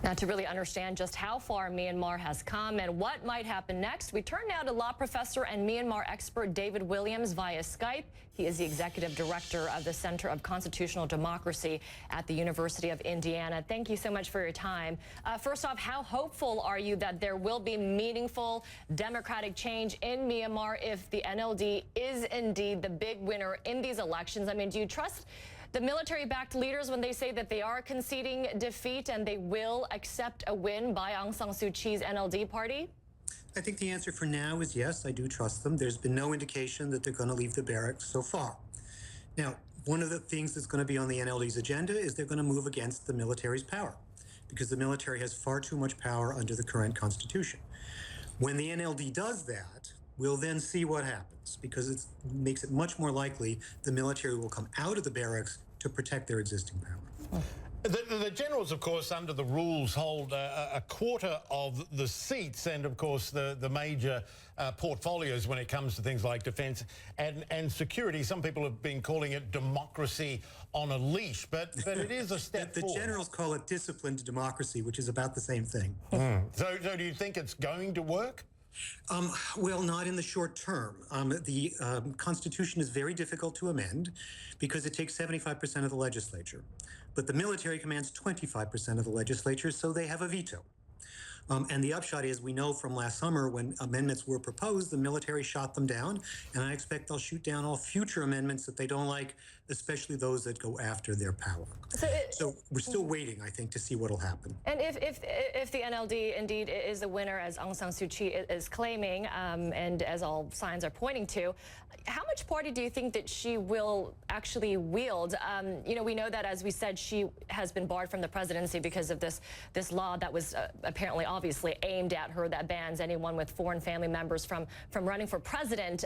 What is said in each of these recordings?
Now, to really understand just how far Myanmar has come and what might happen next, we turn now to law professor and Myanmar expert David Williams via Skype. He is the executive director of the Center of Constitutional Democracy at the University of Indiana. Thank you so much for your time. First off, how hopeful are you that there will be meaningful democratic change in Myanmar if the NLD is indeed the big winner in these elections? I mean, do you trust the military-backed leaders when they say that they are conceding defeat and they will accept a win by Aung San Suu Kyi's NLD party? I think the answer for now is yes, I do trust them. There's been no indication that they're going to leave the barracks so far. Now, one of the things that's going to be on the NLD's agenda is they're going to move against the military's power, because the military has far too much power under the current constitution. When the NLD does that, we'll then see what happens, because it makes it much more likely the military will come out of the barracks to protect their existing power. The generals, of course, under the rules, hold a quarter of the seats and, of course, the major portfolios when it comes to things like defence and security. Some people have been calling it democracy on a leash, but it is a step the forward. generals call it disciplined democracy, which is about the same thing. So do you think it's going to work? Well, not in the short term. The Constitution is very difficult to amend because it takes 75% of the legislature. But the military commands 25% of the legislature, so they have a veto. And the upshot is, we know from last summer when amendments were proposed, the military shot them down, and I expect they'll shoot down all future amendments that they don't like, especially those that go after their power. So we're still waiting, I think, to see what'll happen. And if the NLD indeed is the winner, as Aung San Suu Kyi is claiming, and as all signs are pointing to, how much party do you think that she will actually wield? You know, we know that, as we said, she has been barred from the presidency because of this law that was apparently obviously aimed at her, that bans anyone with foreign family members from running for president.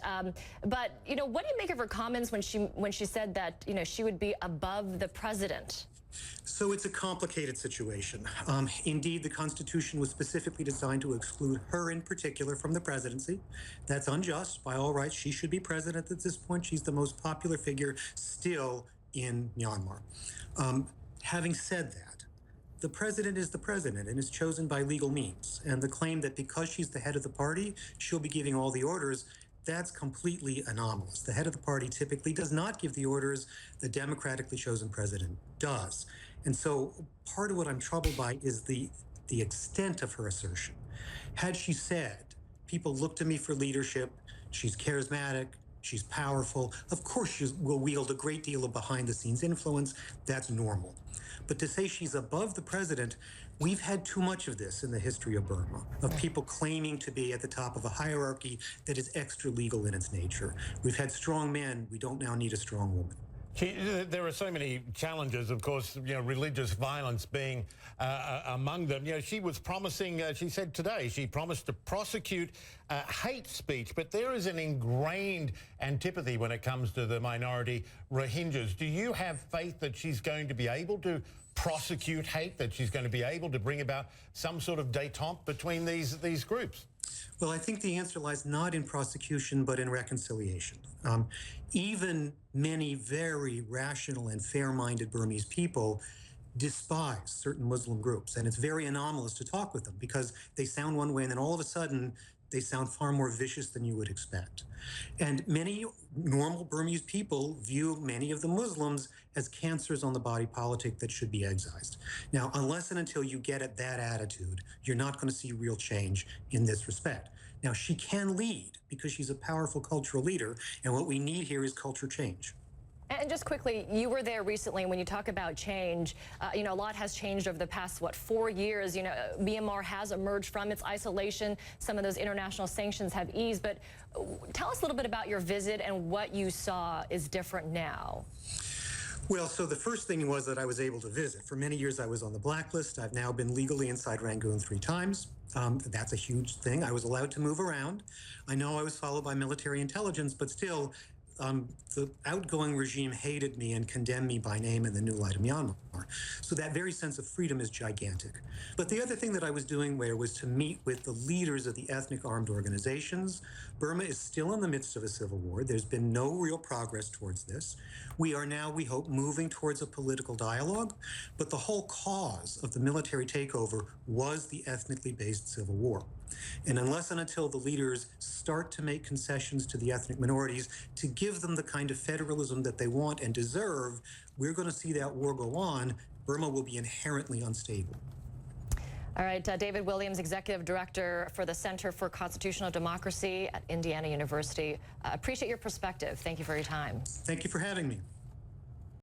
But, you know, what do you make of her comments when she said that, you know, she would be above the president? So it's a complicated situation. Indeed, the Constitution was specifically designed to exclude her in particular from the presidency. That's unjust. By all rights, she should be president at this point. She's the most popular figure still in Myanmar. Having said that, the president is the president and is chosen by legal means. And the claim that because she's the head of the party, she'll be giving all the orders, that's completely anomalous. The head of the party typically does not give the orders. The democratically chosen president does. And so part of what I'm troubled by is the extent of her assertion. Had she said, people look to me for leadership, she's charismatic, she's powerful, of course she will wield a great deal of behind-the-scenes influence, that's normal. But to say she's above the president, we've had too much of this in the history of Burma, of people claiming to be at the top of a hierarchy that is extra-legal in its nature. We've had strong men, we don't now need a strong woman. There are so many challenges, of course, you know, religious violence being among them. You know, she was promising, she said today, she promised to prosecute hate speech, but there is an ingrained antipathy when it comes to the minority Rohingyas. Do you have faith that she's going to be able to prosecute hate, that she's going to be able to bring about some sort of détente between these groups? Well, I think the answer lies not in prosecution, but in reconciliation. Even many very rational and fair-minded Burmese people despise certain Muslim groups, and it's very anomalous to talk with them because they sound one way and then all of a sudden they sound far more vicious than you would expect. And many normal Burmese people view many of the Muslims as cancers on the body politic that should be excised. Now, unless and until you get at that attitude, you're not going to see real change in this respect. Now, she can lead because she's a powerful cultural leader, and what we need here is culture change. And just quickly, you were there recently. When you talk about change, you know, a lot has changed over the past, 4 years. You know, Myanmar has emerged from its isolation. Some of those international sanctions have eased. But tell us a little bit about your visit and what you saw is different now. Well, so the first thing was that I was able to visit. For many years, I was on the blacklist. I've now been legally inside Rangoon 3 times. That's a huge thing. I was allowed to move around. I know I was followed by military intelligence, but still, the outgoing regime hated me and condemned me by name in the new light of Myanmar. So that very sense of freedom is gigantic. But the other thing that I was doing there was to meet with the leaders of the ethnic armed organizations. Burma is still in the midst of a civil war. There's been no real progress towards this. We are now, we hope, moving towards a political dialogue. But the whole cause of the military takeover was the ethnically based civil war. And unless and until the leaders start to make concessions to the ethnic minorities to give them the kind of federalism that they want and deserve, we're going to see that war go on. Burma will be inherently unstable. All right, David Williams, Executive Director for the Center for Constitutional Democracy at Indiana University. Appreciate your perspective. Thank you for your time. Thank you for having me.